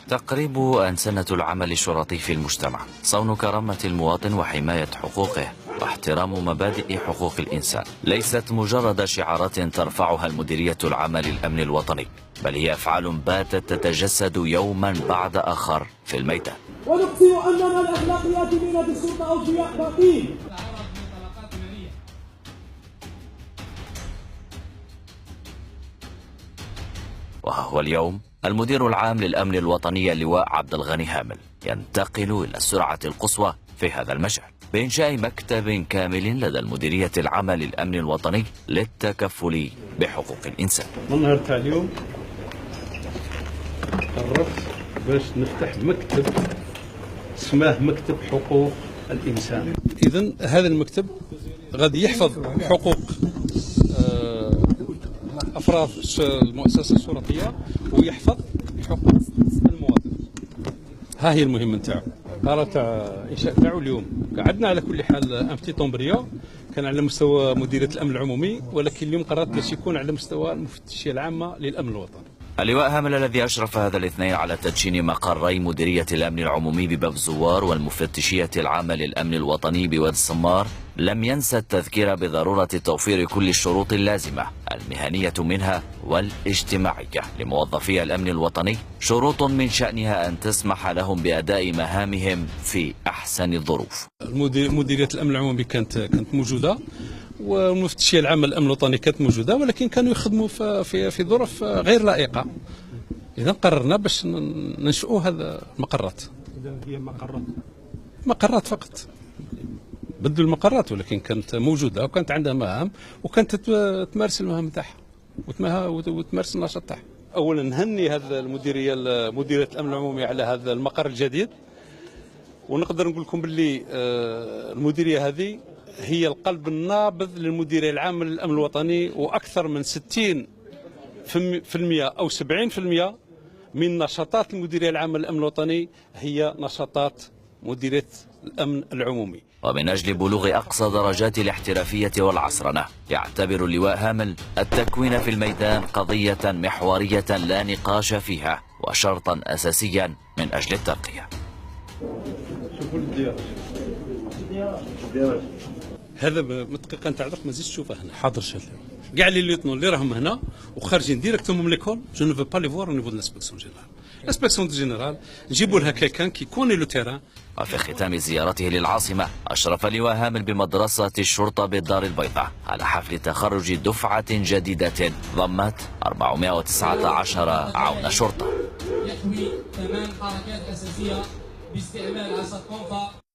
تقريب أنسنة العمل الشرطي في المجتمع، صون كرامة المواطن وحماية حقوقه واحترام مبادئ حقوق الإنسان ليست مجرد شعارات ترفعها المديرية العامة للأمن الوطني، بل هي أفعال باتت تتجسد يوما بعد آخر في الميدان. ونقسم أننا الأخلاقيات من الشرطة أوفياء باقين. وها هو اليوم المدير العام للأمن الوطني اللواء عبد الغني هامل ينتقل إلى السرعة القصوى في هذا المجال بإنشاء مكتب كامل لدى المديرية العامة للأمن الوطني للتكفل بحقوق الإنسان. من نهار تاع اليوم قررت باش نفتح مكتب اسمه مكتب حقوق الإنسان. إذن هذا المكتب غادي يحفظ حقوق أفراد المؤسسة الشرطية ويحفظ حقوق المواطن. ها هي المهمة نتاعو. قرار تاع الإنشاء تاعو اليوم قعدنا على كل حال أمتي طومبريو كان على مستوى مديرية الأمن العمومي، ولكن اليوم قررت باش يكون على مستوى المفتشية العامة للأمن الوطني. اللواء هامل الذي أشرف هذا الاثنين على تدشين مقري مديرية الأمن العمومي بباب الزوار والمفتشية العامة للأمن الوطني بوادي السمار لم ينسى التذكير بضرورة توفير كل الشروط اللازمة المهنية منها والاجتماعية لموظفي الأمن الوطني، شروط من شأنها أن تسمح لهم بأداء مهامهم في أحسن الظروف. مديرية الأمن العمومي كانت موجودة، والمفتشية العامة للأمن الوطني كانت موجودة، ولكن كانوا يخدموا في ظروف غير لائقة. إذا قررنا باش ننشئوا هذا المقرات. إذا هي مقرات فقط، بدلوا المقرات، ولكن كانت موجودة وكانت عندها مهام وكانت تمارس المهام تاعها وتمارس النشاط تاعها. أولا نهني هذا مديرية الأمن العمومي على هذا المقر الجديد، ونقدر نقول لكم باللي المديرية هذه هي القلب النابض للمديرية العامة للأمن الوطني، وأكثر من 60% أو 70% من نشاطات المديرية العامة للأمن الوطني هي نشاطات مديرية الأمن العمومي. ومن أجل بلوغ أقصى درجات الاحترافية والعصرنة يعتبر اللواء هامل التكوين في الميدان قضية محورية لا نقاش فيها وشرطا أساسيا من أجل الترقية. هذا دقيقة نتاع درك ما زيدش تشوفه هنا. حاضر شاف كاع لي ليوتنون اللي راهم هنا وخارجين ديريكتومون من ليكول، جو نو فو با لي فوار او نيفو دو لانسبكسيون جينيرال. لانسبكسيون جينيرال نجيبوا لها كيلكان كي كوني لو تيران. وفي ختام زيارته للعاصمة أشرف اللواء هامل بمدرسة الشرطة بالدار البيضاء على حفل تخرج دفعة جديدة ضمت 419 عون شرطة. يحوي 8 حركات أساسية باستعمال عصا الطنفة.